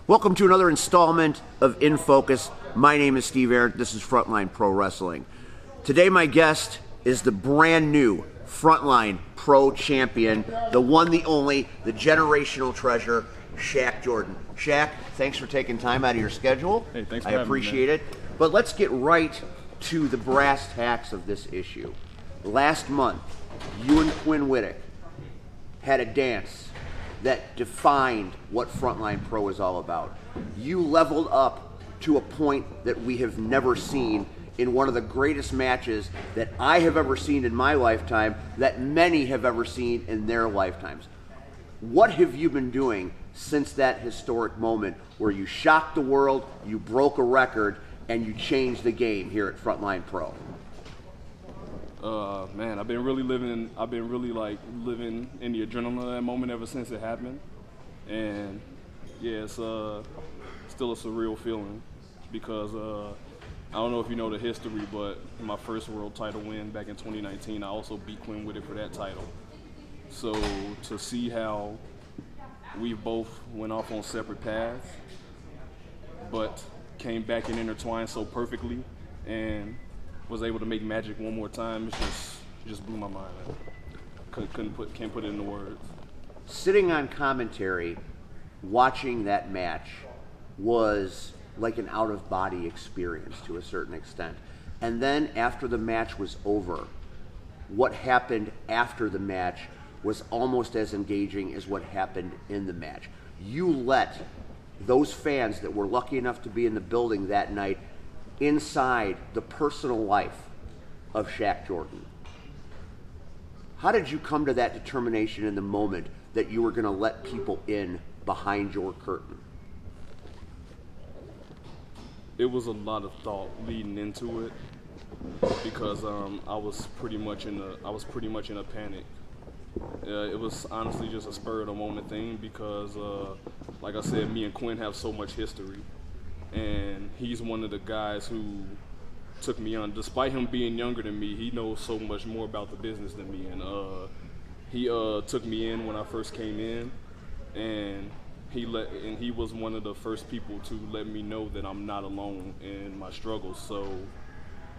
Welcome to another installment of In Focus. My name is Steve Ahrendt. This is Frontline Pro Wrestling. Today my guest is the brand new Frontline Pro Champion, the one, the only, the generational treasure, Shaq Jordan. Shaq, thanks for taking time out of your schedule. Hey, thanks for I having me, appreciate it. But let's get right to the brass tacks of this issue. Last month, you and Quinn Whittock had a dance that defined what Frontline Pro is all about. You leveled up to a point that we have never seen in one of the greatest matches that I have ever seen in my lifetime, that many have ever seen in their lifetimes. What have you been doing since that historic moment where you shocked the world, you broke a record, and you changed the game here at Frontline Pro? Man, I've been really living in the adrenaline of that moment ever since it happened. And yeah, it's still a surreal feeling because I don't know if you know the history, but my first world title win back in 2019, I also beat Quinn Whittock for that title. So to see how we both went off on separate paths, but came back and intertwined so perfectly and was able to make magic one more time, it just blew my mind. Can't put it into words. Sitting on commentary, watching that match was like an out-of-body experience to a certain extent. And then after the match was over, what happened after the match was almost as engaging as what happened in the match. You let those fans that were lucky enough to be in the building that night inside the personal life of Shaq Jordan. How did you come to that determination in the moment that you were going to let people in behind your curtain? It was a lot of thought leading into it because I was pretty much in a panic. It was honestly just a spur of the moment thing because, like I said, me and Quinn have so much history. And he's one of the guys who took me on. Despite him being younger than me, he knows so much more about the business than me. And he took me in when I first came in, and he was one of the first people to let me know that I'm not alone in my struggles. So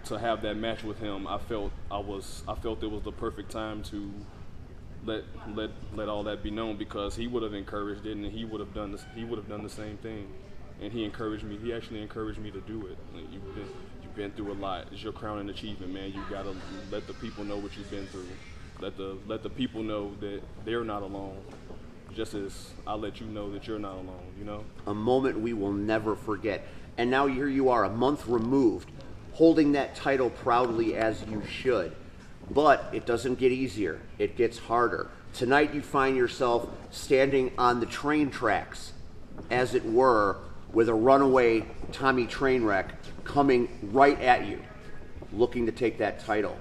to have that match with him, I felt it was the perfect time to let all that be known because he would have encouraged it and he would have done the same thing. And he encouraged me. He actually encouraged me to do it. Like, you've been through a lot. It's your crowning achievement, man. You gotta let the people know what you've been through. Let the people know that they're not alone. Just as I let you know that you're not alone. You know. A moment we will never forget. And now here you are, a month removed, holding that title proudly as you should. But it doesn't get easier. It gets harder. Tonight you find yourself standing on the train tracks, as it were, with a runaway Tommy Trainwreck coming right at you, looking to take that title.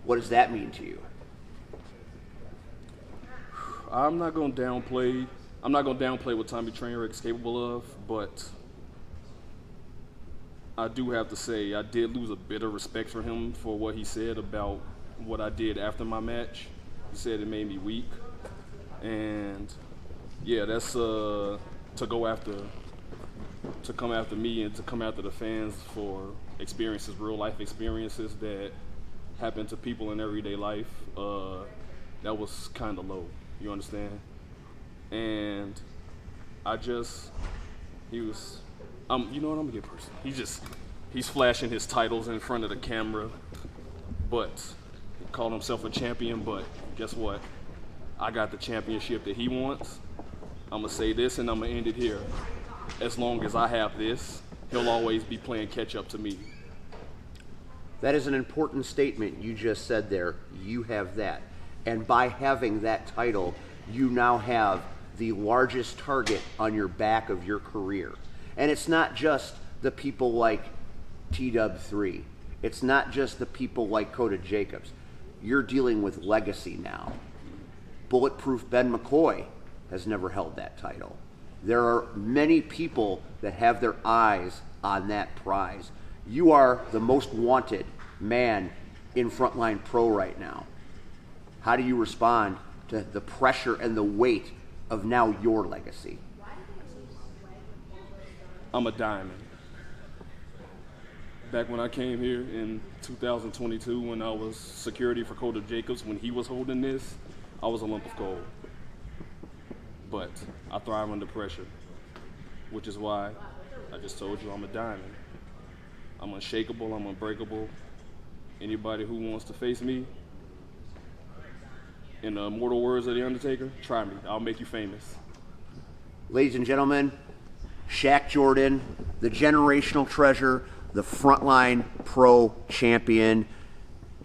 What does that mean to you? I'm not gonna downplay what Tommy Trainwreck's capable of, but I do have to say I did lose a bit of respect for him for what he said about what I did after my match. He said it made me weak, and yeah, that's to come after me and to come after the fans for real life experiences that happen to people in everyday life, that was kind of low, you understand? And you know what, I'm gonna get personal. He's flashing his titles in front of the camera, but he called himself a champion, but guess what? I got the championship that he wants. I'm gonna say this and I'm gonna end it here. As long as I have this, he'll always be playing catch up to me. That is an important statement you just said there. You have that. And by having that title, you now have the largest target on your back of your career. And it's not just the people like TW3. It's not just the people like Coda Jacobs. You're dealing with legacy now. Bulletproof Ben McCoy has never held that title. There are many people that have their eyes on that prize. You are the most wanted man in Frontline Pro right now. How do you respond to the pressure and the weight of now your legacy? I'm a diamond. Back when I came here in 2022, when I was security for Coda Jacobs, when he was holding this, I was a lump of gold. But I thrive under pressure, which is why I just told you I'm a diamond. I'm unshakable, I'm unbreakable. Anybody who wants to face me, in the immortal words of The Undertaker, try me. I'll make you famous. Ladies and gentlemen, Shaq Jordan, the generational treasure, the Frontline Pro champion.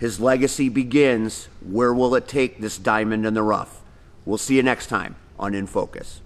His legacy begins. Where will it take this diamond in the rough? We'll see you next time on In Focus.